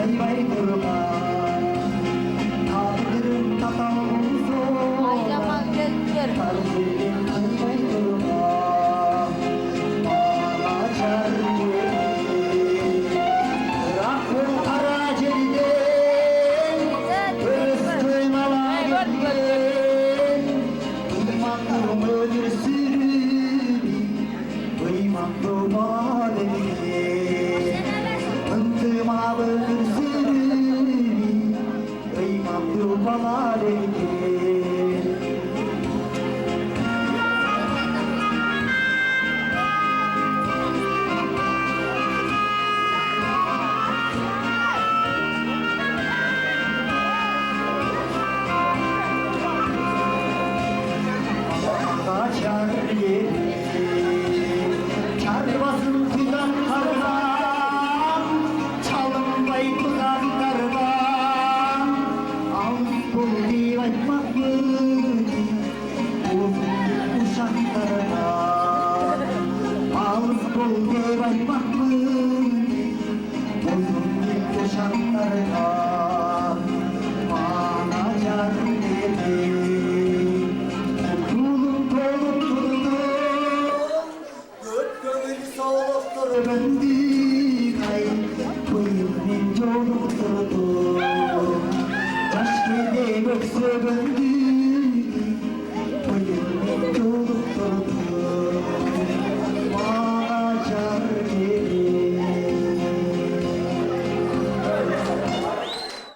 bay bay durma. Tadırım tatam zor. Aylaman gelir. Kalbim bay bay durma. Ağaçar gibi. Bırakın Karacel'den. Öz kıymalar giden. Duymak ömür sürüni. Duymak duman edin. Unutma ömür sürüni. Duymak duman edin. Kaçar yeri, çarpasın tuzak kardan, çalınmayı tuzak kardan. Ağız bul direnmek yeri, uzun uşaklardan. Ağız bul direnmek yeri, uzun uşaklardan. Bana car yeri. Bendiğay, kuyumun yolu tuttu. Taş gibi gökse bendiğay.